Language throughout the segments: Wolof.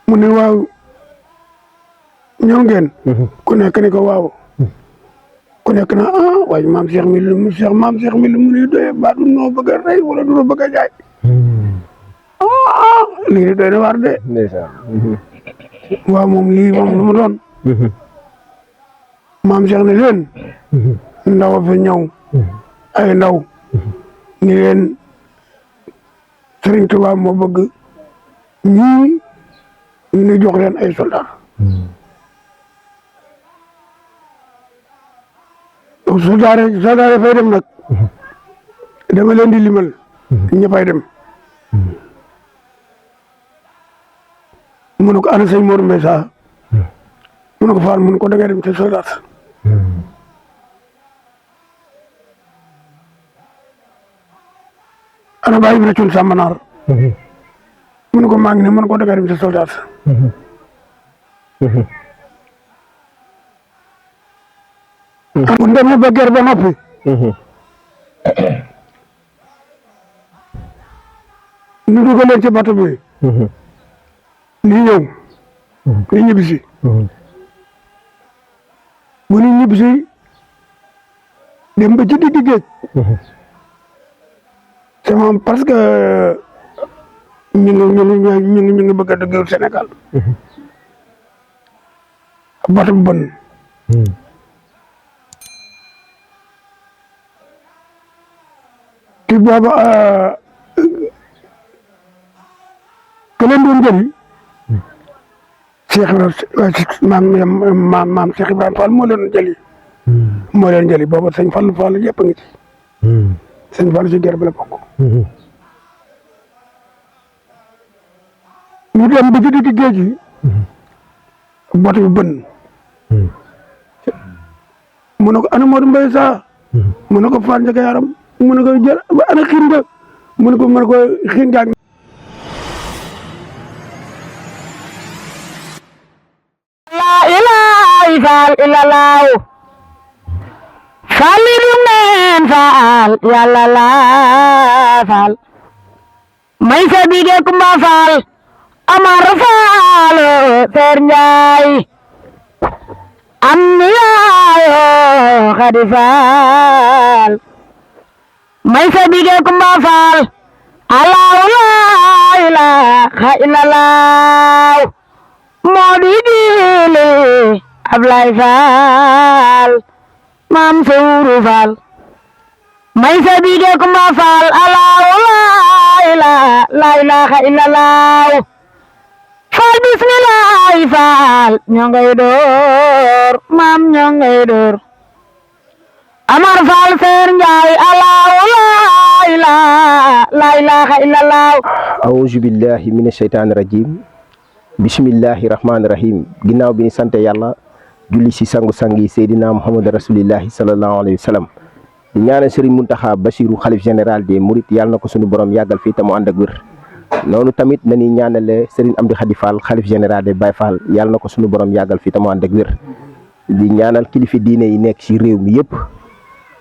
mu ne waaw ñëw ngeen. ku nekk ni ko waaw. ku nekk na waaye maam Cheikh mi lu mu nuy doyee ba du noo bëgg a rey wala du noo bëgg a jaay. lii de doy na waar de. waaw moom lii moom lu mu doon. maam Cheikh ne leen. ndaw fi ñëw. ay ndaw. ni leen Sëriñ Tuubaa moo bëgg ñii ñu jox leen ay soldat. soldat fay dem nag. dama leen di limal. ñëppay dem. mu ne ko ana sëñ Modou Mbaye Sa mu ne ko Fall mu ne ko dangay dem ci soldat. ana Baye Ibra Cuun Samba Naar mu ne ko maa ngi ne mu ne ko dangay dem ci soldat. bu demee ba guerre ba noppi. ñu dugal leen ci bato bi. ni ñëw. ni ñibbisi. bu ñu ñibbisi dem ba ci digg géej. c'est moom parce que ñu ngi bëgg a dugg Sénégal. bato bu bon. te booba ke leen doon jëli. maam Cheikh Ibrahima Fall moo leen jëli. moo leen jëli booba sëñ Fall Fall yëpp a ngi ci. sëñ Fall ci guerre bi la bokk. ñu dem ba ci digg géej gi. bato bi bënn. mu ne ko ana Modou Mbaye Sa. mu ne ko Fall Ndiaga Yaram. mu ne ko jël ba ana xiin nga mu ne ko xiin nga la ilaha illallah faliru men faal yàlla la faal may sa bige kumba faal amar faal Seer Njaay am yaayo Xadi Faal may sa bige kumba faal allahu la ilaha illallah moo di diile Ablaay Faal maam Sewru Faal may sa bige kumba faal allahu la ilaha illallah faal bismillah faal ñoo ngay door maam ñoo ngay door Amar Faal Seer Njaay allahu la ilaha illallah a'uuzu billahi mina shaytaani rajim bismillahi rahmaani rahim ginnaaw bi ni sant yàlla julli si sangu-sang yi Seydina Muhammad rasulillahi sallallahu alayhi wa sallam di ñaanal Serigne Mountakha Bassirou xalif général des Mourides yàlla na ko suñu borom yàggal fii te mu ànd ak wér noonu tamit nañuy ñaanale Serigne Amdi Khady Fall xalif général des Baye Fall yàlla na ko suñu borom yàggal fii te mu ànd ak wér di ñaanal kilifa diine yi nekk si réew mi yëpp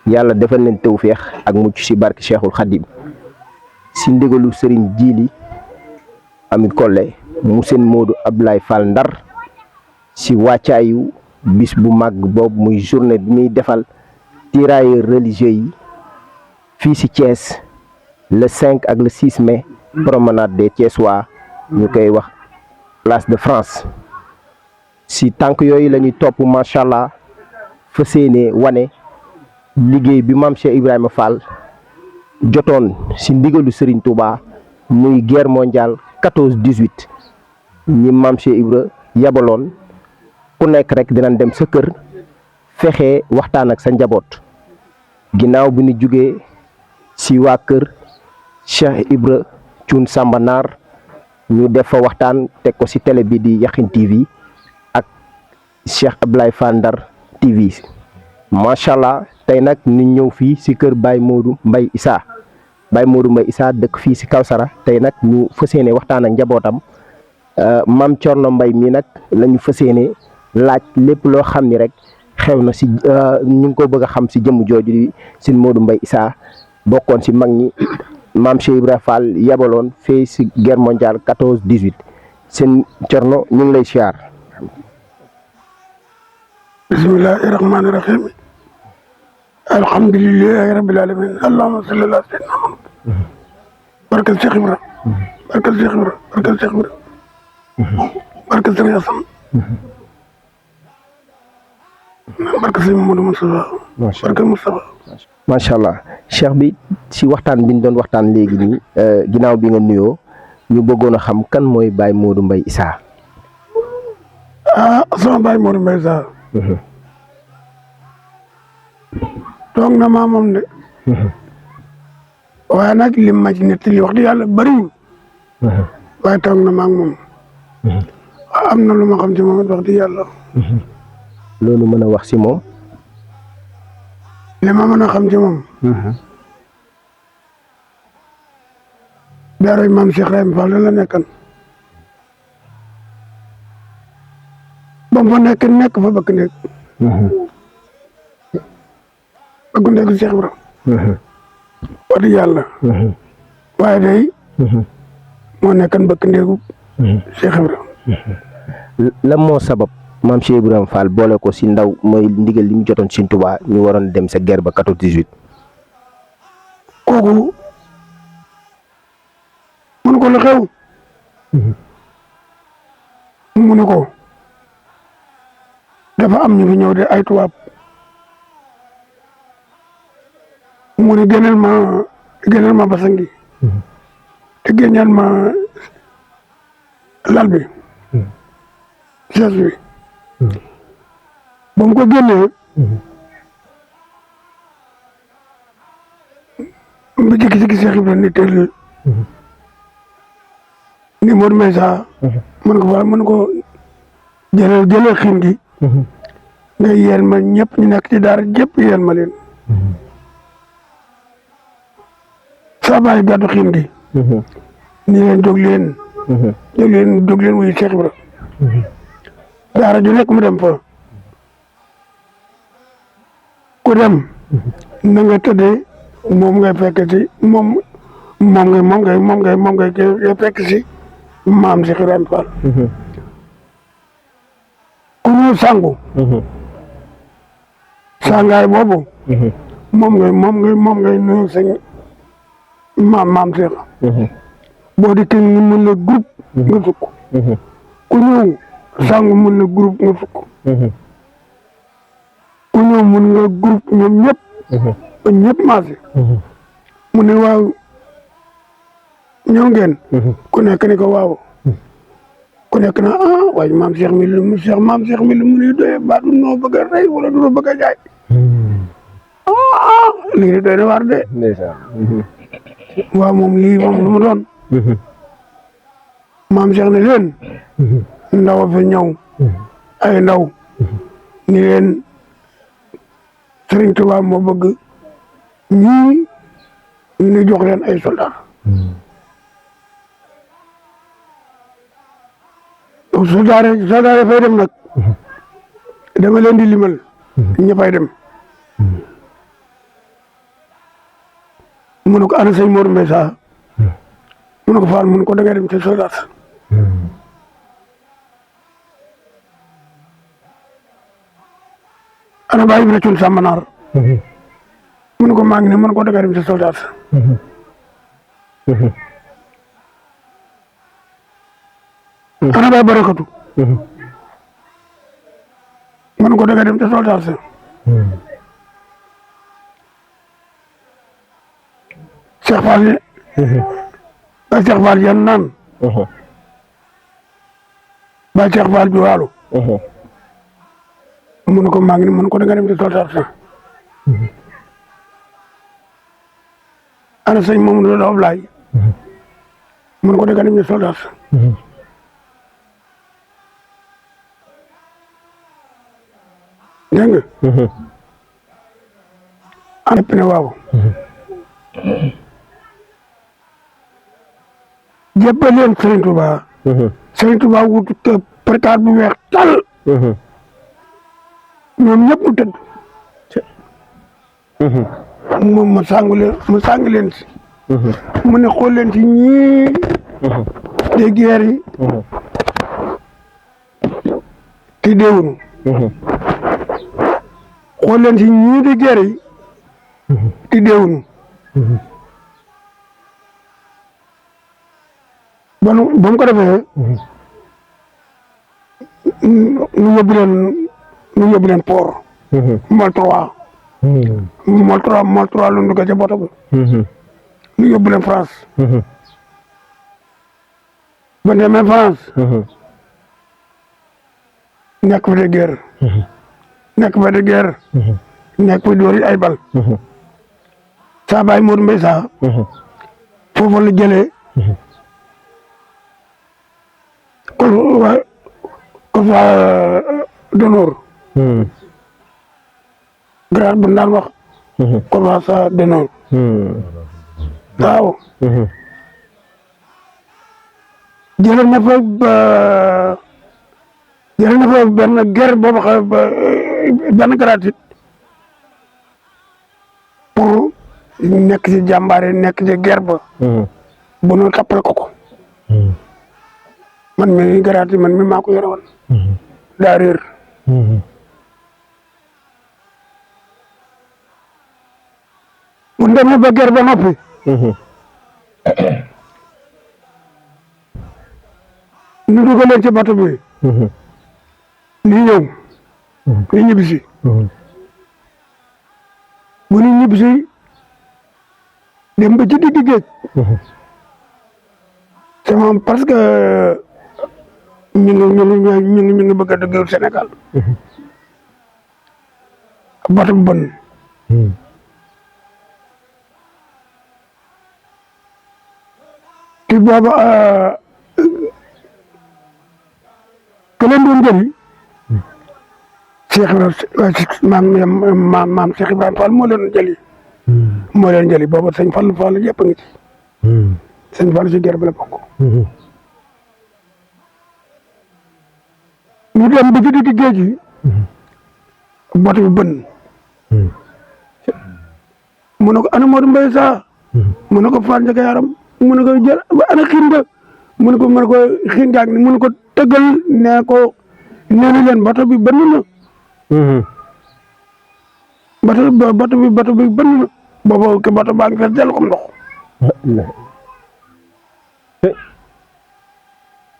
yàlla defal leen tawféex ak mucc si barke Cheikhul Khadim si ndigalu Serigne Djili Amit Kolle mu seen Modou Abdoulaye Fall Ndar si wàccaayu bis bu màgg boobu muy journée bi muy defal tirailleurs religieux yi fii si Thiès le 5 ak le 6 mai promenade des Thiessois ñu koy wax place de France si tànk yooyu la ñuy topp macha allah fa séenee wane liggéey bi maam Cheikh Ibrahima Fall jotoon si ndigalu Serigne Touba muy guerre mondiale 14-18 ñi maam Cheikh Ibra yabaloon ku nekk rek dinañ dem sa kër fexe waxtaan ak sa njaboot ginnaaw bi ñu jugee si waa kër Cheikh Ibra Cuun Samba Naar ñu def fa waxtaan teg ko si télé bi di Yakhine TV ak Cheikh Abdoulaye Fall Ndar TV macha allah tey nag ñu ñëw fii si kër Baye Modou Mbaye Issa dëkk fii si Kawsara tey nag ñu fas yéene waxtaan ak njabootam Maam Thierno Mbaye mii nag la ñu fas yéene laaj lépp loo xam ni rek xew na si ñu ngi ko bëgg a xam si jëmm jooju di Sëñ Modou Mbaye Issa bokkoon si mag ñi maam Cheikh Ibra Fall yabaloon fee si guerre mondiale 14-18 seen Cerno ñu ngi lay siyaar. bismillahi rahmaani rahim alhamdulillahi rabbil alamin allahumma salli ala sayyidina Muhammad barke Cheikh Ibra barke Cheikh Ibra barke Cheikh Ibra barke Serigne Assane barke Serigne Modou Moustapha barke Moustapha. macha allah cheikh bi si waxtaan bi ñu doon waxtaan léegi nii ginnaaw bi nga nuyoo ñu bëggoon a xam kan mooy Baye Modou Mbaye Issa. sama Baye Modou Mbaye Issa. toog na maa moom de. waaye nag lim ma ci nett li wax di yàlla bëriwul. waaye toog na maa moom. am na lu ma xam ci moom wax di yàlla. loolu mën a wax si moom. li ma mën a xam ci moom. daaray maam Cheikh Ibrahima Fall la nekkan. ba mu fa nekk fa bëkk nekk. bëgg nekk Cheikh Ibrahima. wax dëgg yàlla. waaye day. moo nekkan bëkk néegu Cheikh Ibrahima. lan moo sabab maam Cheikh Ibrahima Fall boole ko si ndaw mooy ndigal li mu jotoon Sëñ Tuubaa ñu waroon dem sa guerre ba 14-18. kooku mun ko la xew. mu ne ko dafa am ñu fi ñëw de ay tubaab. mu ne gënal ma basangi te génneel ma lal bi chaise bi ba mu ko génnee ba jékki-jékki Cheikh Ibrahima ni teel ni Modou Mbaye Issa mën ko jëlee xiin gi nga yéen ma ñëpp ñu nekk ci daara jëpp yéen ma leen saa bàyyi gàddu xiin gi ni leen jóg leen wuyu Cheikh Ibra daara ju nekk mu dem fa ku dem na nga tëddee moom ngay fekk si moom ngay fekk si maam Cheikh Ibrahima Fall ku ñëw sangu sangaay boobu moom ngay nuyu sa maam Cheikh boo di kenn ñu mën la groupe nga sukk ku ñëw sangu mën la groupe nga sukk ku ñëw mën nga groupe ñoom ñëpp ba ñëpp maase mu ne waaw ñëw ngeen ku nekk ni ko waaw ku nekk na waaye maam Cheikh mi lu mu nuy doyee ba du noo bëgg a rey wala du noo bëgg a jaay lii de doy na waar de waaw moom lii moom lu mu doon maam Cheikh ne leen ndaw fi ñëw ay ndaw ni leen Sëriñ Tuubaa moo bëgg ñii ñu jox leen ay soldat soldat yi fay dem nag dama leen di limal ña fay dem mu ne ko ana sëñ Modou Mbaye Issa mu ne ko Fall mu ne ko dangay dem ci soldat ana Baye Ibra Cuun Sàmbanaar mu ne ko maa ngi ne mu ne ko dangay dem ci soldat ana Baye Barakatu mu ne ko dangay dem ci soldat Cheikh Fall ne ba Cheikh Fall yan naan ba Cheikh Fall bi waalo mu ne ko maa ngi ne mu ne ko danga dem ci soldat ana sëñ Mamadou Lo Ablaye mu ne ko danga dem ci soldat dégg nga ana pene waaw jébbal leen Serigne Touba Serigne Touba wut prétat bu weex tal ñoom ñëpp mu tëdd moom ma sàng leen si mu ne xool leen ci ñii de guerre yi te deewuñu xool leen ci ñii de guerre yi te deewuñu ba mu ko defee nu yóbbu leen port Mol 3 lu dugg ca boto ba nu yóbbu leen France ba demee France nekk fa de guerre nekk fa dóor ay bal saa baay Modou Mbaye saa foofu la jëlee Croix d'honneur grade bu daan wax Croix d'honneur waaw jëlee na fa benn guerre boobu xam benn gratuite pour nekk ci jàmbaare nekk ci guerre ba bu nu tappale ko man mi gratuite man mi maa ko yore woon daa réer bu demee ba guerre ba noppi ñu dugal leen ci bato bi ni ñëw ni ñibbisi bu ñu ñibbisi dem ba ci digg géej c'est moom parce que ñu ngi bëgg a dugg Sénégal bato bu bon te booba ke leen doon jëli Cheikh Ibrahima maam Cheikh Ibrahima Fall moo leen jëli booba sëñ Fall Fall yëpp a ngi ci sëñ Fall ci guerre bi la bokk ñu dem ba ci digg géej gi bato bi bënn mu ne ko ana Modou Mbaye Sa mu ne ko Fall Ndiaga Yaram mu ne ko jël ana xiin nga mu ne ko xiin gaag ni mu ne ko tëggal nee na leen bato bi bënn na bato bi bënn na boobu ke bato baa ngi fees dellu comme ndox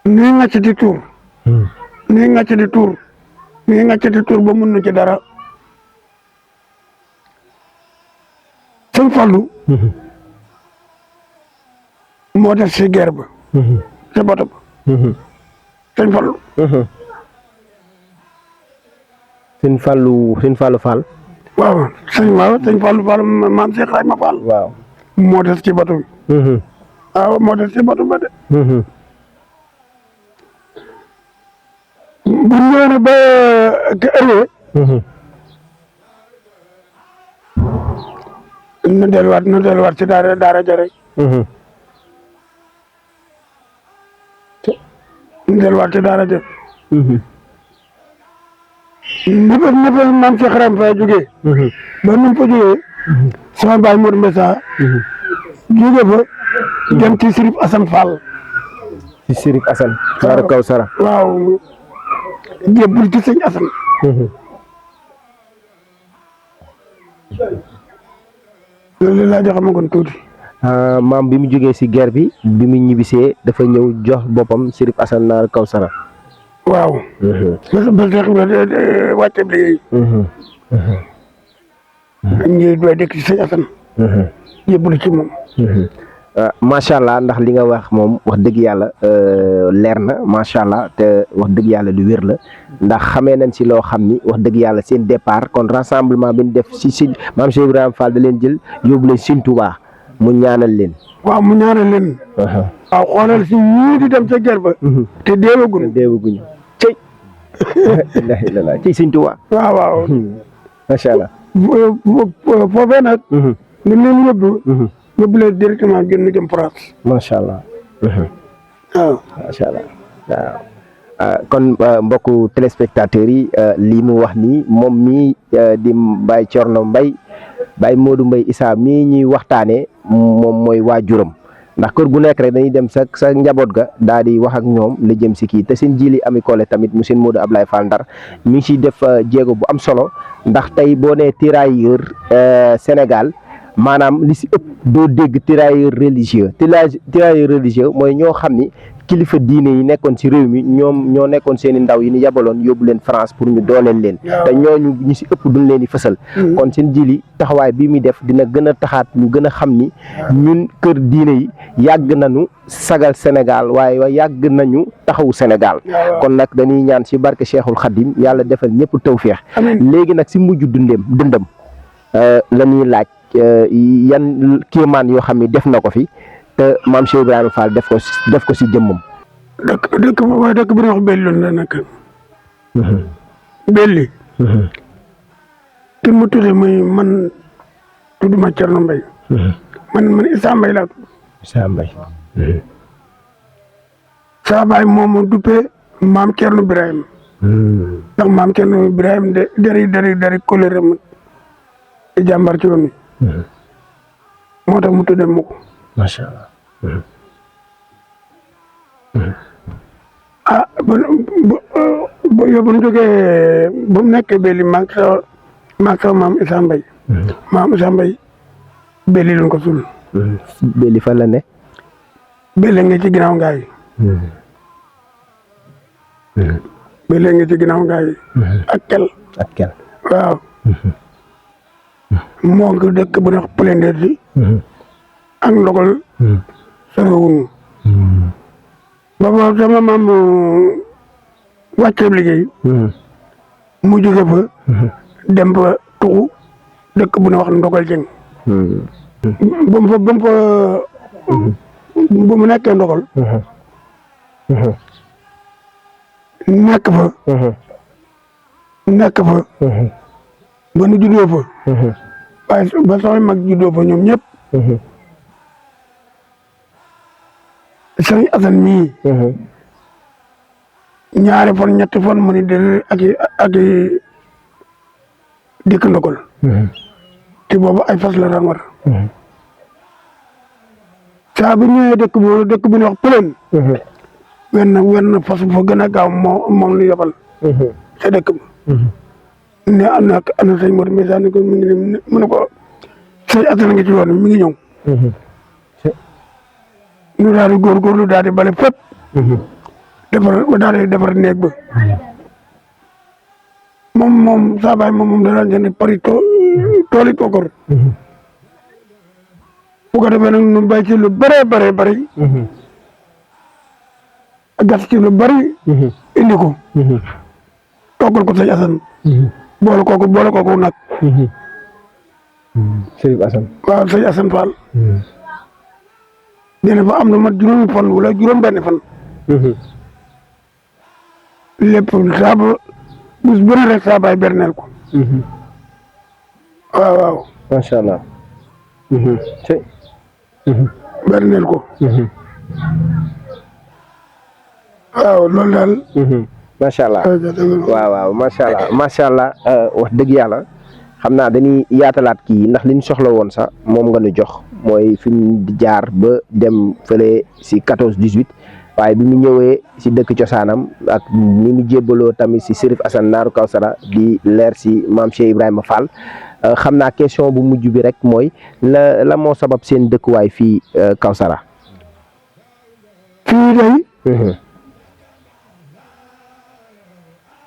nii ngàcc di tuur nii ngàcc di tuur ba mun na ci dara sëñ Fallu moo def si guerre ba ci bato ba sëñ Fallu sëñ Fallu Fall waaw sëñ Fallu Fall maam Cheikh Ibrahima Fall waaw moo des ci bato bi waaw moo des ci bato ba de bu ñëwee ne ba ke ëllëgee nu delluwaat ci daara ja rek nu delluwaat ci daara ja ñëpp maam Cheikh Ibrahima Fall jógee ba nu mu fa jógee sama baay Modou Mbaye Sa jógee fa dem ci Sirif Assane Fall ci Sirif Assane Daara Kawsara waaw jébbul ci sëñ Assane loolu laa joxe ma kon tuuti maam bi mu jógee si guerre bi mu ñibbisee dafa ñëw jox boppam Sirif Assane Daara Kawsara waaw ba Cheikh Ibrahima wàcce liggéey ñi doy dëkk ci sëñ Assane jébbul ci moom macha allah ndax li nga wax moom wax dëgg yàlla leer na macha allah te wax dëgg yàlla lu wér la ndax xamee nañ si loo xam ni wax dëgg yàlla seen départ kon rassemblement bi ñu def si maam Cheikh Ibrahima Fall da leen jël yóbbu leen Sëñ Tuubaa mu ñaanal leen. waaw mu ñaanal leen. waaw xoolal si ñii di dem ca guerre ba. te deewaguñu. cey. alhamdulilah cey Sëñ Tuubaa. waaw. macha allah. foofee nag. ni leen yóbbu. yóbbu leen directement gën na jëm France. macha allah. waaw macha allah waaw. kon mbokku téléspectateurs yi lii mu wax nii moom mii di Baye Thierno Mbaye Baye Modou Mbaye Issa mii ñuy waxtaanee moom mooy waajuram ndax kër gu nekk rek dañuy dem sa njaboot ga daal di wax ak ñoom la jëm si kii te seen jili ami Collé tamit mu seen Modou Ablaye Fall Ndar mi ngi siy def jéego bu am solo ndax tey boo nee tirailleur Sénégal maanaam li si ëpp doo dégg tirailleur religieux tirailleur religieux mooy ñoo xam ni kilifa diine yi nekkoon si réew mi ñoom ñoo nekkoon seen i ndaw yi ni yabaloon yóbbu leen France pour ñu dooleel leen te ñooñu ñu si ëpp duñ leen di fësal kon seen jili taxawaay bii muy def dina gën a taxaat ñu gën a xam ni ñun kër diine yi yàgg nañu sagal Sénégal waaye yàgg nañu taxawu Sénégal kon nag dañuy ñaan si barke Cheikhul Khadim yàlla defal ñëpp tawféex léegi nag si mujj dundam la ñuy laaj yan kéemaan yoo xam ni def na ko fi te maam Cheikh Ibrahima Fall def ko si jëmmam. dëkk bi ñuy wax Belli la nag. Belli. ki mu tuddee muy man tudduma Thierno Mbaye. man Issa Mbaye laa tudd. Issa Mbaye. saa baay moomu duppee maam Thierno Birahim. ndax maam Thierno Birahim dari colère ma di jàmbar ci woon moo tax mu tuddee ma ko. macha allah. yow bu ñu jógee bu mu nekkee Belli maag sa maam Issa Mbaye. maam Issa Mbaye Belli lañ ko suul. Belli fan la ne. Belli nga ci ginnaaw ngaay. Belli nga ci ginnaaw ngaay. ak kel. waaw. moo ngi dëkk bu ñuy wax Pëlendeer si. ak ndogal. sorewuñu. ba sama maam wàcceeb liggéey. mu jóge fa. dem fa tuxu dëkk bu ñuy wax ndogal jeng. ba mu nekkee ndogal. nekk fa. ba nu juddoo fa. waaye ba samay mag juddoo fa ñoom ñëpp. sëriñ Asan mii. ñaari fan ñetti fan mu ni del ak dikk ndogal. te boobu ay fas la daan war. saa bu ñëwee dëkk bu ñuy wax Pëleen. wenn fas fa gën a gaaw moom lu yabal. ca dëkk ba. ne ana sëñ Modou Mbaye Issa ko mi ngi nii mu ne ko sëñ Asan ngi ci yoon mi ngi ñëw. ñu daal di góorgóorlu daal di bale fépp. defar néeg ba. moom saa baay moom da daan jënd pari tooli tookar. bu ko defee nag ñu bay ci lu bëree bëri. gas ci lu bëri. indi ko. toggal ko sëñ Asan. boole kooku nag. Sëriñ Asan. waaw sëñ Asan Fall. dina fa am na mat juróomi fan wala juróom-benn fan. lépp saabu bés bu ne rek saa baay berneel ko. waaw. macha allah. berneel ko. waaw loolu daal. macha allah waaw macha allah wax dëgg yàlla xam naa dañuy yaatalaat kii ndax li ñu soxla woon sax moom nga ñu jox mooy fi mu di jaar ba dem fële si 14 18 waaye bi mu ñëwee si dëkk cosaanam ak ni mu jébbaloo tamit si Serif Assane Naaru Kawsara di leer si maam Cheikh Ibrahima Fall xam naa question bu mujj bi rek mooy la moo sabab seen dëkkuwaay fii Kawsara. fii day.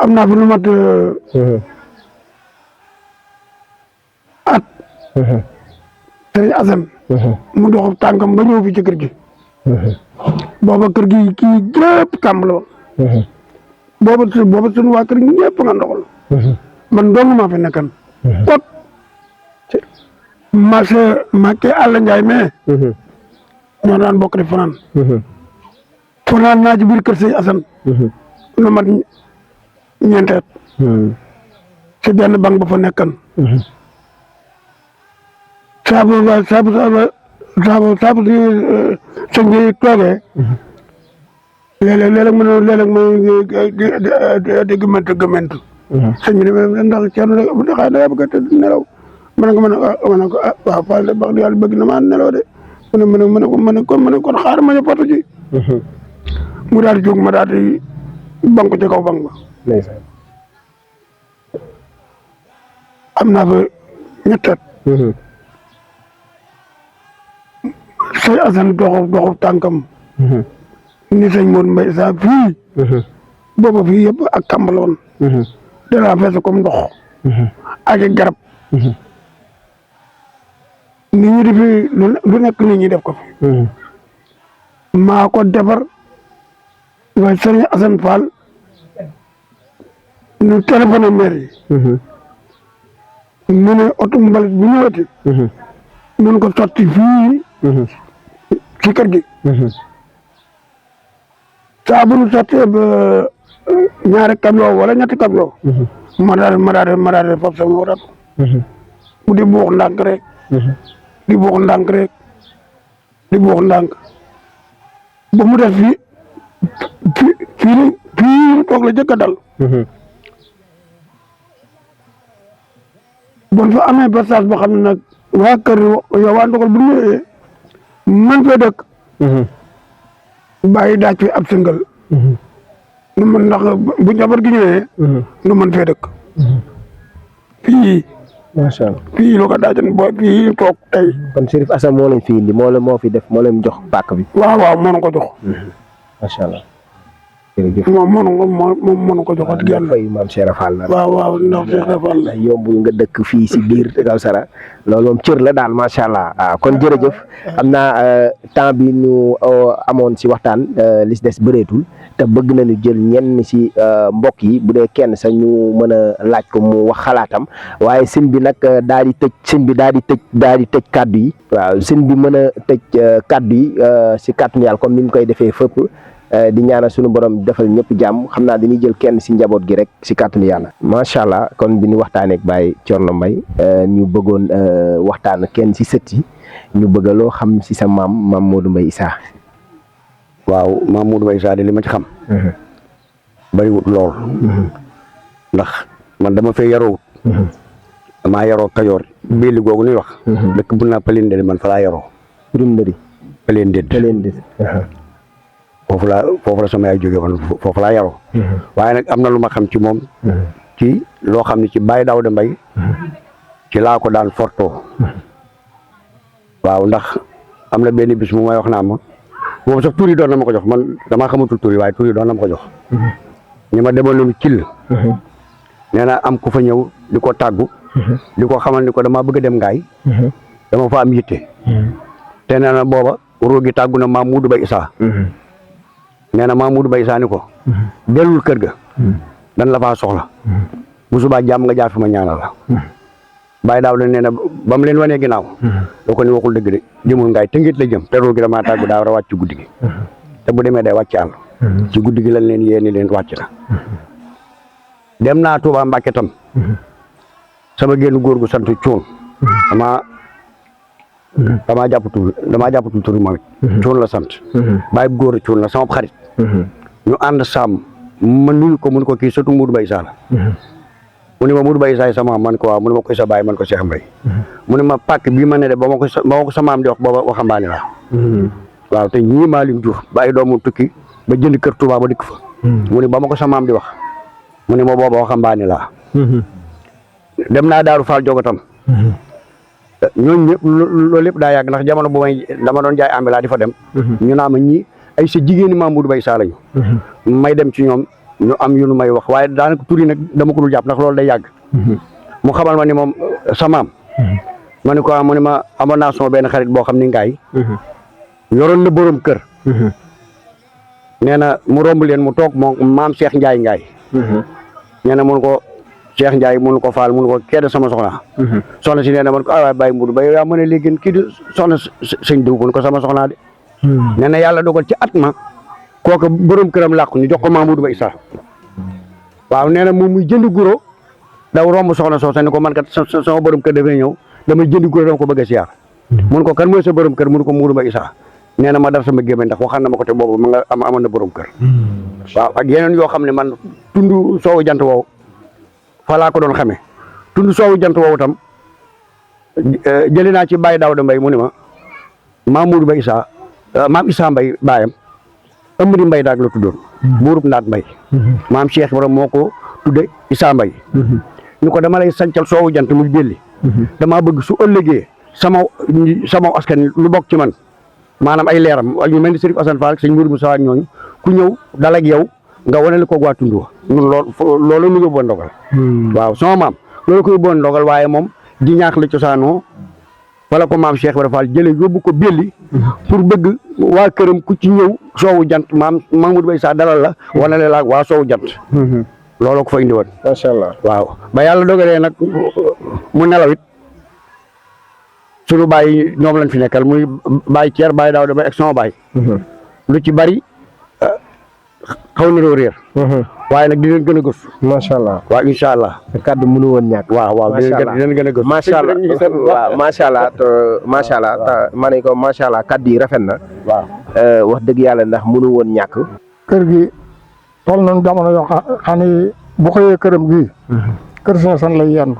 am naa fi lu mat at. Sëriñ Asan mu dox tànkam ba ñëw fi ci kër gi. booba kër gi kii gépp kàmb la woon. booba suñu waa kër ñëpp nga ndoxal. man dong maa fi nekkan. kot Makke Alla Njaay mais. ñoo daan bokk di fanaan. fanaan naa ci biir kër Sëriñ Asan lu mat ñeenteet. ci benn banque ba fa nekkan. saabu si sëñ bi toogee. léeg-léeg mu ne léeg-léeg di gëmmentu. sëñ bi ne ndax Thierno da ngaa bëgg a tëdd nelaw ma ne ko waaw Fall de wax dëgg yàlla bëgg na maa nelaw de ma ne kon xaar ma ñu potu ci mu daal di jóg ma daal di banku ci kaw bank ba am naa fa ñetti at sëñ Assane doxu tànkam ni sëñ Modou Mbaye Issa fii booba fii yëpp ak kambaloon danaa fees comme ndox ak garab nit ñi di fi lu nekk nit ñi def ko fi maa ko defar waaye sëñ Assane Fall ñu téléphoné maire yi mu ne oto mbalit bu ñëwati nun ko sotti fii ci kër gi saa bu ñu sottee ba ñaari camion wala ñetti camion ma daal foofu sama warat mu di buux ndànk rek di buux ndànk rek di buux ndànk ba mu def fii toog la jëkk a dal bon fa amee passage boo xam ne nag waa kër yow waa Ndogol bu ñëwee man fee dëkk bàyyi daaj fi ab singal nu mën ndax bu njaboot gi ñëwee nu mën fee dëkk fii macha allah fii lu ko daajan boo fii toog tey kon Chérif Assane moo leen fi indi moo fi def moo leen jox pàkk bi waaw moo ko jox macha allah jërëjëf moom mënu ko jox wax dëgg yàlla fay maam Cheikh Fall la waaw ndax Cheikh Fall la yombul nga dëkk fii si biir Kawsara loolu moom cër la daal macha allah kon jërëjëf am naa temps bi ñu amoon si waxtaan li si des bëreetul te bëgg nañu jël ñenn si mbokk yi bu dee kenn sax ñu mën a laaj ko mu wax xalaatam waaye sëñ bi nag daal di tëj kàddu yi waaw sëñ bi mën a tëj kàddu yi si kàttanu yàlla comme ni ñu koy defee fépp di ñaanal suñu borom defal ñëpp jàmm xam naa dañuy jël kenn si njaboot gi rek si kàttanu yàlla macha allah kon bi ñu waxtaanee ak Baye Thierno Mbaye ñu bëggoon waxtaan kenn si sët yi ñu bëgg loo xam si sa maam Modou Mbaye Issa. waaw maam Modou Mbaye Issa de li ma ci xam. bariwut lool. ndax man dama fee yaroo. damaa yaroo Kajoor Béli googu ñuy wax. dëkk bu naa Palindé man fa laa yaroo. Palindé. foofu la sama yaay jógee man foofu laa yaroo. waaye nag am na lu ma xam ci moom. ci loo xam ne ci Baye Daouda Mbaye ci laa ko daan fortoo. waaw ndax am na benn bis mu may wax naa ma boobu sax tur yi doon na ma ko jox man damaa xamatul tur yi waaye tur yi doon na ma ko jox. ñi ma demoon nañu cil. nee na am ku fa ñëw di ko tàggu. di ko xamal ni ko damaa bëgg a dem ngaay. dama fa am yitte. te nee na booba roogi tàggu na maam Modou Mbaye Issa. nee na maam Modou Mbaye Issa ni ko. dellul kër ga. dan la faa soxla. bu subaa jàmm nga jaar fi ma ñaanal la. Baye Daouda nee na ba mu leen wanee ginnaaw. doo ko ni waxul dëgg de jëmul ngaay tëngit la jëm te roogi damaa tàggu daa war a wàcc ci guddi gi. te bu demee day wàcc àll. ci guddi gi lañ leen yéeni leen wàcc na. dem naa Touba Mbacke tam. sama génn góor gu sant Cuun. damaa jàppatul tur moom it. Cuun la sant. Baye góor Cuun la sama xarit. ñu ànd sàmm ma nuyu ko mun ko kii surtout Modou Mbaye Issa la. mu ne ma Modou Mbaye Issa sama man ko waaw mu ne ma koy sa baay man ko Cheikh Mbaye. mu ne ma pàkk bii ma ne de ba ma ko sa maam di wax booba waxambaane la. waaw te ñii maa lim jur ba ay doomu tukki ba jënd kër Touba ba dikk fa. mu ne ba ma ko sa maam di wax mu ne ma booba waxambaane laa. dem naa Daaru Fall Jogotam. ñooñu ñëpp loolu lépp daa yàgg ndax jamono bu dama doon jaay ambila di fa dem. ñu naa ma ñii ay sa jigéeni maam Modou Mbaye Issa lañu. may dem ci ñoom ñu am yu nu may wax waaye daanaka tur yi nag dama ko dul jàpp ndax loolu day yàgg. mu xamal ma ni moom sa maam. ma ne ko mu ne ma amoon naa sama benn xarit boo xam ni ngaay. yoroon na borom kër. nee na mu romb leen mu toog moom maam Cheikh Ndiaye ngaay. nee na mun ko Cheikh Ndiaye mun ko faal mun ko kedd sama soxna. soxna si nee na man ko waaye Baye Modou Mbaye yaa ma ne léegi kii di soxna sëñ diw mun ko sama soxnaa de. nee na yàlla dogal ci at ma kooku borom këram làqu ñu jox ko maam Modou Mbaye Issa. waaw nee na moom muy jënd guro daw romb soxna soo ni ko man kat sama borom kër dafay ñëw damay jënd guro dama ko bëgg a siyaar. mun ko kan mooy sa borom kër mun ko Modou Mbaye Issa. nee na ma dar sama gémmiñ ndax waxaan na ma ko te boobu ma nga amoon na borom kër. waaw ak yeneen yoo xam ne man tund soowu jant woowu fa laa ko doon xamee tund soowu jant woowu tam jëli naa ci Baye Daouda Mbaye mu ni ma Mamoudou Mbaye Issa maam Issa Mbaye baayam Amady Mbaye daag la tuddoon buurub Ndaat Mbaye maam Cheikh Ibrahima moo ko tudde Issa Mbaye ñu ko dama lay sancal soowu jant muy belli damaa bëgg su ëllëgee sama askan lu bokk ci man maanaam ay leeram ñu mel ni Serif Assane Fall ak sëñ Mourou Moussa ak ñooñu ku ñëw dal ak yow nga wanale ko waa tund wa ñun loolu ñu yóbboon ndogal waaw sama maam loolu ko yóbboon ndogal waaye moom di ñaax la cosaanoo wala ko maam Cheikh Ibrahima Fall jële yóbbu ko belli pour bëgg waa këram ku ci ñëw soowu jant maam Mamoudou Mbaye Issa dalal la wanale la ak waa soowu jant looloo ko fa indi woon macha allah waaw ba yàlla dogalee nag mu nelaw it sunu baay ñoom lañ fi nekkal muy baay Thier baay Daouda Mbaye ak sama baay lu ci bari xaw na doo réer waaye nag dinañ gën a gëstu macha allah waaw incha allah kàddu mënu woon ñàkk waaw dinañ gën a gëstu macha allah waaw macha allah macha allah ma ne ko macha allah kàddu yi rafet na waaw wax dëgg yàlla ndax mënu woon ñàkk kër gi toll nañu jamono yoo xam ne bu xëyee këram gii kër Sëñ Asan lay yendu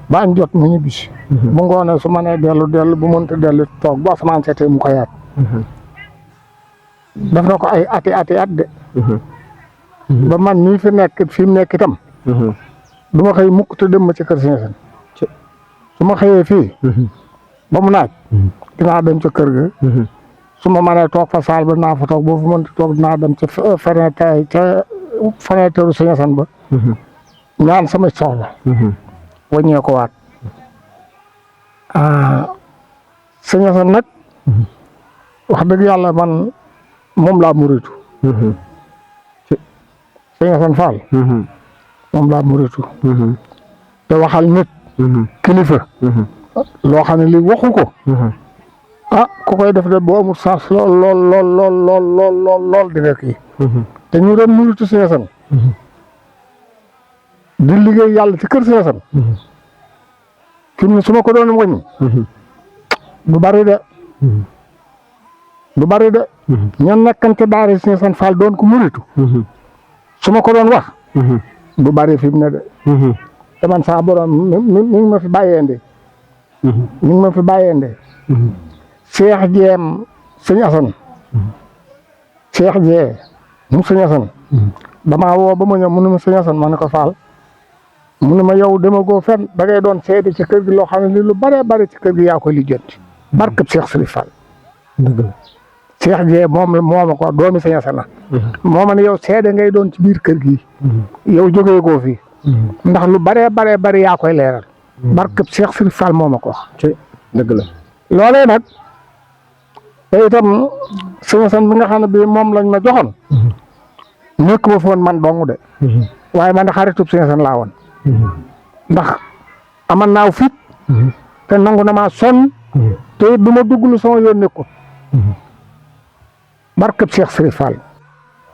ba añ jot mu ñibbisi bu ngoonee su ma nee dellu bu mënta dellu toog bu asamaan seetee mu xëyaat def na ko ay ati at de ba man nii fi mu nekk itam du ma xëy mukk te dem ma ci kër Sëñ Asan su ma xëyee fii ba mu naaj dinaa dem ca kër ga su ma mënee toog fa saal ba naa fa toog boo fa mënta toog dinaa dem ca fenêtre Sëñ Asan ba ñaan sama soxla waññee ko waat Sëñ Asan nag wax dëgg yàlla man moom laa muritu Sëñ Asan Fall moom laa muritu te waxal nit kilifa loo xam ne li waxu ko ku koy def de boo amul sens lool di nga kii te ñu doon muritu Sëñ Asan di liggéey yàlla ci kër Sëñ Asan fi mu ne su ma ko doon wàññi du bari de ña nekkante daara Sëñ Asan Fall doon ko muritu su ma ko doon wax du bari fi mu ne de te man saa borom mi ngi ma fi bàyyeende Cheikh Jeem Sëñ Asan Cheikh Jee mu Sëñ Asan damaa woo ba ma ñëw mu ne ma Sëñ Asan ma ne ko Fall mu ne ma yow dama goo fenn da ngay doon seede ci kër gi loo xam ne li lu bare bare ci kër gi yaa koy lijjanti barkab Cheikh Sëriñ Fall Cheikh Jee moom ma ko doomi Sëñ Asan na moo ma ne yow seede ngay doon ci biir kër gi yow jógee goo fii ndax lu bare yaa koy leeral barkab Cheikh Sëriñ Fall moo ma ko wax dëgg la loolee nag te itam Sëñ Asan bi nga xam ne bii moom lañ ma joxoon nekk ma foon man dong de waaye man de xaritub Sëñ Asan laa woon ndax aman naaw fit te nangu na maa sonn te du ma dugg lu sama yoon nekkul barkab Cheikh Sëriñ Fall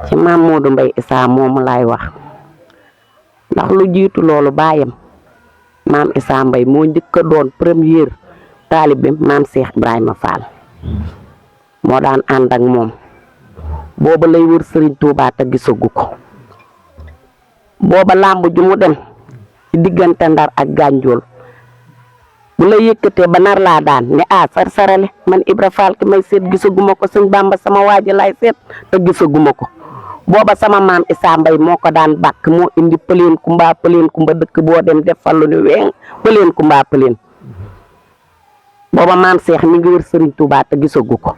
ci Mamoudou Mbaye Issa moomu laay wax ndax lu jiitu loolu baayam maam Issa Mbaye moo njëkk a doon première taalibe maam Cheikh Ibrahima Fall moo daan ànd ak moom booba lay wër Serigne Touba te gisagu ko booba làmb ju mu dem ci diggante Ndar ak Gànjool bu la yëkkatee ba nar laa daan ne sar-sarale man Ibra Fall ki may seet gisaguma ko sëñ Bamba sama waaji lay seet te gisaguma ko booba sama maam Issa Mbaye moo ko daan bàkk moo indi pëleen kumba dëkk boo dem def fallu ni weeng pëleen kumba booba maam Cheikh mi ngi wër Serigne Touba te gisagu ko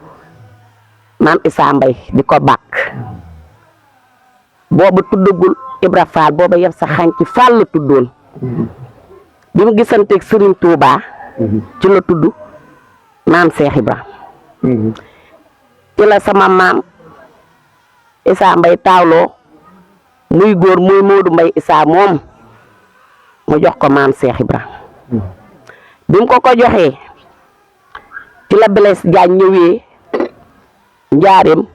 maam Issa Mbaye di ko bàkk booba tuddagul Ibra Fall booba yef sa xànc Fall la tuddoon bi mu gisanteeg Serigne Touba ci la tudd maam Cheikh Ibra ci la sama maam Issa Mbaye taawloo muy góor muy Modou Mbaye Issa moom mu jox ko maam Cheikh Ibra bi mu ko joxee ci la Blaise Diagne ñëwee njaareem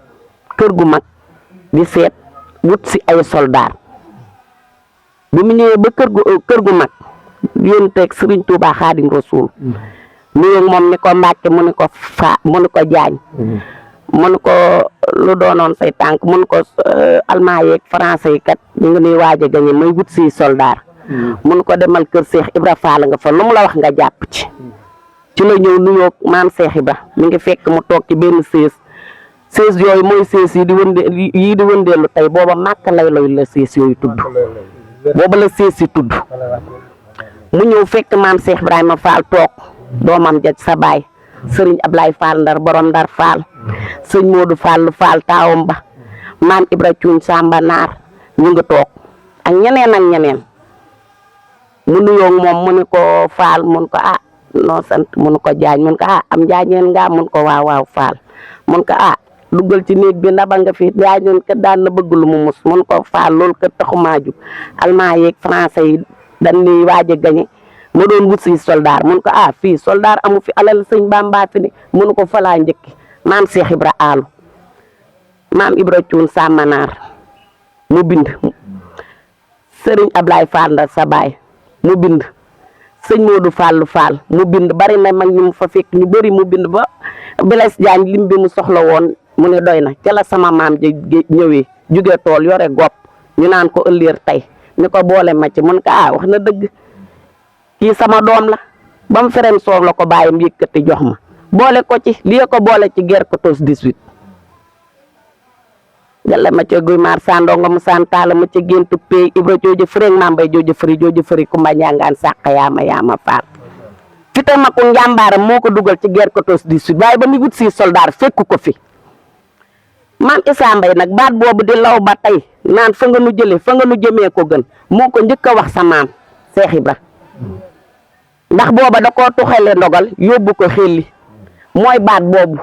kër gu mag di seet wut si ay soldaar bi mu ñëwee ba kër gu mag yónteeg Serigne Touba Xaadim Rasuul nuyoo moom ni ko Mbàkke mu ni ko Jaañ mu ni ko lu doonoon say tànk mu ni ko almaa yeeg français yi kat ñu ngi nuy waaj a gañe may wut si soldaar mun ko demal kër Cheikh Ibra Fall nga fa lu mu la wax nga jàpp ci la ñëw nuyoo maam Cheikh Ibra mi ngi fekk mu toog ci benn sées yooyu mooy sées yi di wëndeelu tey booba màkk lay la sées yooyu tudd booba la sées yi tudd mu ñëw fekk maam Cheikh Ibrahima Fall toog doomam ja sa baay sëriñ Ablaye Fall Ndar borom Ndar Fall sëñ Modou Fall Fall taawam ba maam Ibra Cuuñ Samba Naar ñu ngi toog ak ñeneen mu nuyoo moom mu ni ko Fall mun ko noo sant mun ko jaañ mun ko am jaañeen nga mun ko waaw Fall mun ko duggal ci néeg bi ndaba nga fi jaañeen kat daan na bëgg lu mu mus mun ko Fall loolu kat taxumaa jug allemand yeeg français yi dañ ni waaj a gañe ma doon wut si soldaar mun ko fii soldaar amu fi alal sëñ Bamba fi ni mun ko falaa njëkki maam Cheikh Ibra aalu maam Ibra Cuun Sàmmanaar mu bind sëriñ Ablaye Fall Ndar sa baay mu bind sëñ Modou Fall mu bind bari na mag ñu mu fa fekk ñu bëri mu bind ba Blaise Diagne lim bi mu soxla woon mu ne doy na ca la sama maam ja ñëwee jóge tool yore gopp ñu naan ko ëllëer tey ni ko boole ma ci mun ko wax na dëgg kii sama doom la ba mu fereen soow la ko bàyyam yëkkati jox ma boole ko ci lii ko boole ci guerre 14-18 jalla ma ca guy maar sandonga mu santaala ma ca géntu pey Ibra jooju fëri maam bay jooju fëri kumba njàngaan sàq yaama faal fite ma ko njàmbaaram moo ko dugal ci guerre 14-18 waaye ba mu wut si soldaar fekku ko fi maam Issa Mbaye nag baat boobu di law ba tey naan fa nga nu jëlee fa nga nu jëmee ko gën moo ko njëkk a wax sa maam Cheikh Ibra ndax booba da koo tuxale ndogal yóbbu ko xelli mooy baat boobu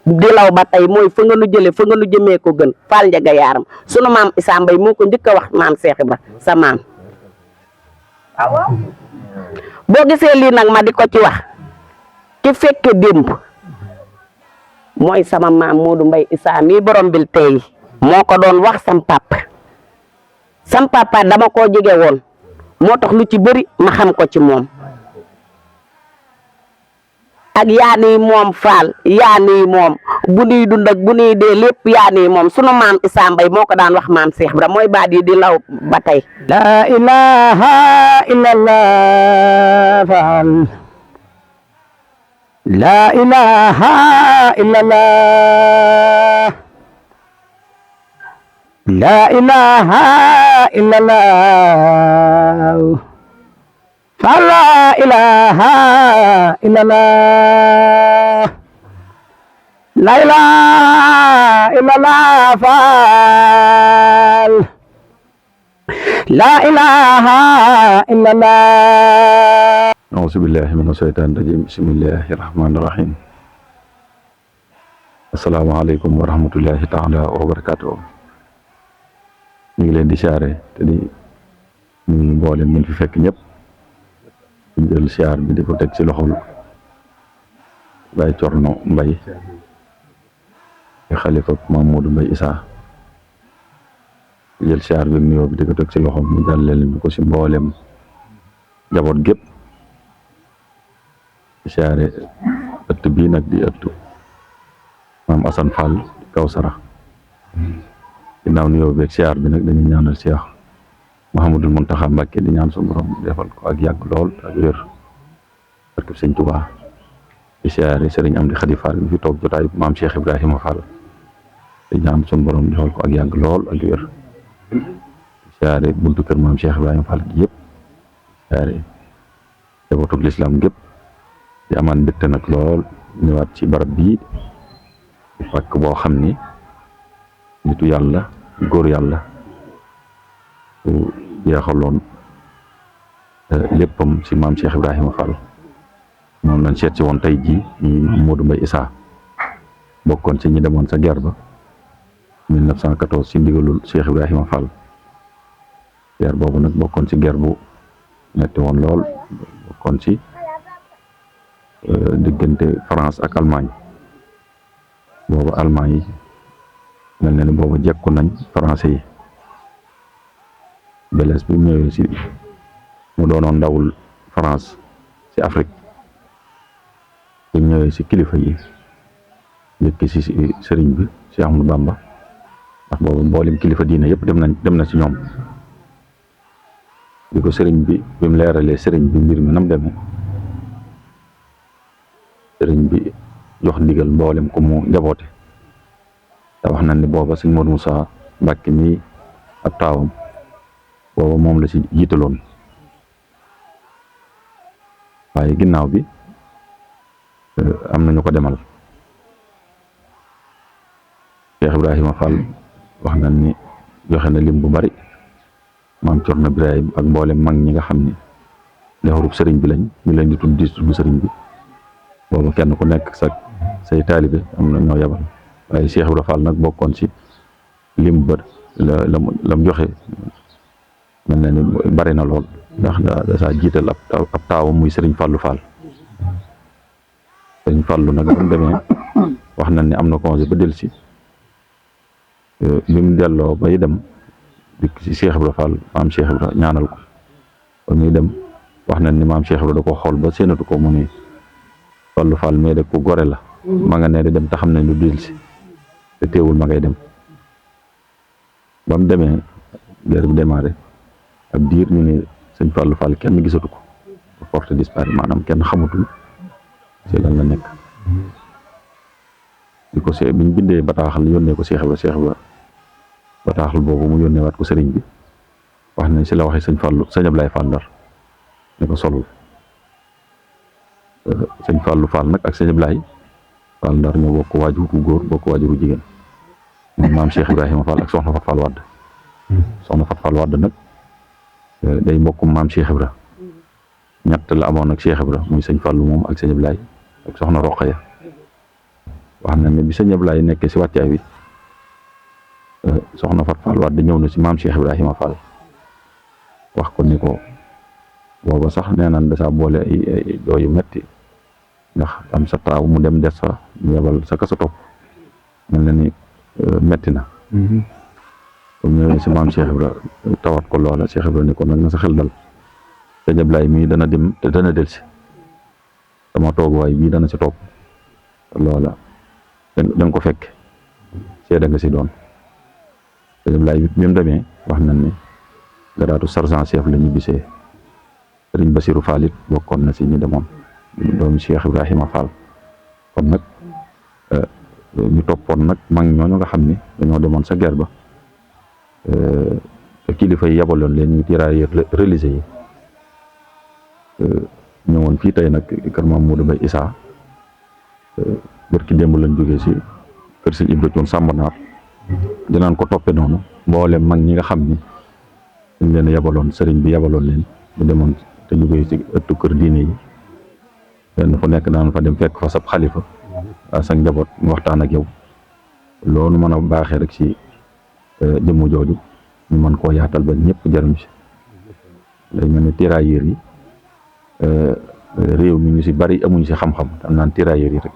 di law ba tey mooy fa nga nu jëlee fa nga nu jëmee ko gën Fall Njaga Yaaram sunu maam Issa Mbaye moo ko njëkk a wax maam Cheikh Ibra sa maam boo gisee lii nag ma di ko ci wax ki fekke démb mooy sama maam Modou Mbaye Issa mii borom bil tey moo ko doon wax sam papa dama koo jege woon moo tax lu ci bëri ma xam ko ci moom ak yaani moom Fall yaani moom bu nuy dund ak bu nuy dee lépp yaani moom sunu maam Issa Mbaye moo ko daan wax maam Cheikh Ibra mooy baat yi di law ba tey la ilaha illallah Fall la ilaha illallah la ilaha illallah Fall la ilaha illallah la ilaha illallah Fall la ilaha illallah auzubillahi mina shaytaani rajim bismillahi rahmaani rahim asalaamaaleykum wa rahmatullahi taala wa barakatuh ñu ngi leen di siyaare te di ñu mboolem ñu fi fekk ñëpp ñu jël siyaar bi di ko teg ci loxol Baye Thierno Mbaye xalifa Maam Modou Mbaye Issa jël siyaar bi nuyoo bi di ko teg ci loxol mu jàllale ñu ko ci mboolem njaboot gépp siyaare ëtt bii nag di ëttu maam Assane Fall Kawsara ginnaaw nuyoo beeg siyaar bi nag dañuy ñaanal Cheikh Mouhamadul Mountakha Mbacké di ñaan suñu borom defal ko ak yàgg lool ak wér barke Sëñ Touba di siyaare Serigne Amdi Khady Fall mi fi toog jotaay maam Cheikh Ibrahima Fall di ñaan suñu borom defal ko ak yàgg lool ak wér di siyaare buntu kër maam Cheikh Ibrahima Fall gi yëpp siyaare jabootug lislaam gépp di amaan mbégte nag lool ñëwaat ci barab bii di pàkk boo xam ni nitu yàlla góor yàlla su jeexaloon léppam si maam Cheikh Ibrahima Fall moom lañ seet si woon tey jii ñu Modou Mbaye Issa bokkoon ci ñi demoon sa guerre ba 1914 si ndigalul Cheikh Ibrahima Fall guerre boobu nag bokkoon ci guerre bu metti woon lool bokkoon ci diggante France ak Allemagne boobu Allemagne yi mel na ni boobu jekku nañ français yi Blaise bi ñëwee si mu doonoon ndawul France si Afrique bi ñëwee si kilifa yi njëkk si sëriñ bi si Ahmadou Bamba ndax boobu mboolem kilifa diine yëpp dem na si ñoom bi ko sëriñ bi mu leeralee sëriñ bi mbir mi nam demee sëriñ bi jox ndigal mboolem ku mu njaboote te wax na ni booba sëñ Modou Moussa Mbacke mi ab taawam booba moom la ci jiitaloon waaye ginnaaw bi am na ñu ko demal Cheikh Ibrahima Fall wax na ni joxe na lim bu bari maam Cerno Ibrahim ak mboolem mag ñi nga xam ni defarub sëriñ bi lañ ñu leen di tudd sëriñ bi boobu kenn ku nekk say taalibe am na ñoo yabal waaye Cheikh Ibrahima Fall nag bokkoon ci lim ba lam joxe mel na ni bari na lool ndax da saa jiital ab taawam muy sëriñ Fallu Fall sëriñ Fallu nag ba mu demee wax nañ ni am na congé ba dellusi bi mu delloo bay dem dikk ci Cheikh Ibrahima Fall maam Cheikh Ibrahima ñaanal ko ba muy dem wax nañ ni maam Cheikh Ibrahima da ko xool ba séenatu ko mu ni Fallu Fall mais de ku gore la ma nga ne di dem te xam nañ lu dellusi te teewul ma ngay dem ba mu demee guerre bi démarré ab diir ñu ne sëñ Fallu Fall kenn gisatu ko porte disparu maanaam kenn xamatul ci lan la nekk di ko see biñ bindee bataaxal yónnee ko Cheikh Ibrahima bataaxal boobu mu yónnee waat ko sëriñ bi wax nañ si la waxee sëñ Ablaye Fall Ndar ne ko solul sëñ Fallu Fall nag ak sëñ Ablaye Fall Ndar ñoo bokk waajur wu góor bokk waajur wu jigéen moom maam Cheikh Ibrahima Fall ak soxna Fat Fall Wadd soxna Fat Fall Wadd nag day mbokkum maam Cheikh Ibra ñett la amoon ak Cheikh Ibra muy sëñ Fallu moom ak sëñ Ablaye ak soxna Roqaya wax na ne bi sëñ Ablaye nekkee si wàccaay bi soxna Fat Fall Wadd ñëw na si maam Cheikh Ibrahima Fall wax ko ni ko booba sax nee naan da saa boole ay jooy yu metti ndax am sa taaw mu dem des fa ñu yebal sa kasa topp mel na ni metti na comme ñëwee si maam Cheikh Ibra tawat ko loola Cheikh Ibra ni ko nag na sa xel dal sëñ Ablaye mii dana dem te dana delsi sama tooguwaay bii dana si toog loola da nga ko fekk seede nga si doon sëñ Ablaye bi mu demee wax nañ ni garaatu sergent chef la ñu bisee sëriñ Basiru Fall it bokkoon na si ñu demoon doomu Cheikh Ibrahima Fall kon nag ñu toppoon nag mag ñooñu nga xam ni dañoo demoon sa guerre ba te kilifa yi yabaloon leen ñu tirailleurs religieux yi ñëwoon fii tey nag kër Maam Modou Mbaye Issa bërki démb lañ jógee si kër sëñ Ibra Cuun Sàmbanaar dinaan ko toppe noonu mboolem mag ñi nga xam ni dañ leen yabaloon sëriñ bi yabaloon leen ñu demoon te jógee si ëttu kër diine yi benn fu nekk daan fa dem fekk fa sab xalifa sa njaboot mu waxtaan ak yow loolu mën a baaxee rek si jëmm jooju ñu mën koo yaatal ba ñëpp jariñ si day mel ni tirailleurs yi réew mi ñu si bari amuñ si xam-xam am naan tirailleurs yi rek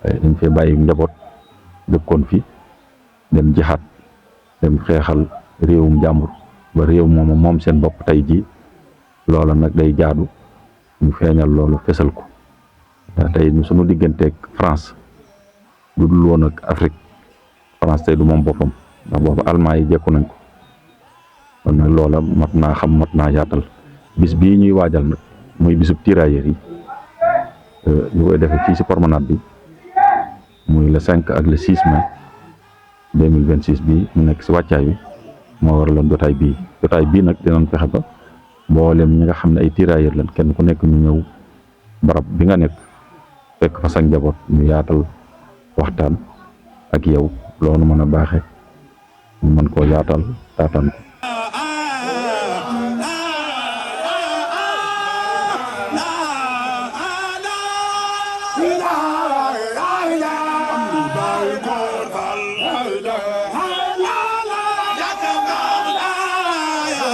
waaye dañ fee bàyyi njaboot dëkkoon fi dem jihaat dem xeexal réewum jàmbur ba réew moom seen bopp tey jii loola nag day jaadu ñu feeñal loolu fesal ko tey suñu digganteeg France du dul woon ak Afrique France tey du moom boppam ndax boobu Allemand yi jekku nañ ko kon nag loola mat naa xam mat naa yaatal bis bii ñuy waajal nag muy bisub tirailleurs yi ñu koy defee fii si promenade bi muy le 5 ak le 6 mai 2026 bii mu nekk si wàccaay bi moo waraloon jotaay bii nag dinañ fexe ba mboolem ñi nga xam ne ay tirailleurs lañ kenn ku nekk ñu ñëw barab bi nga nekk fekk fa sa njaboot ñu yaatal waxtaan ak yow loolu mën a baaxe ñu mën koo yaatal taataan ko la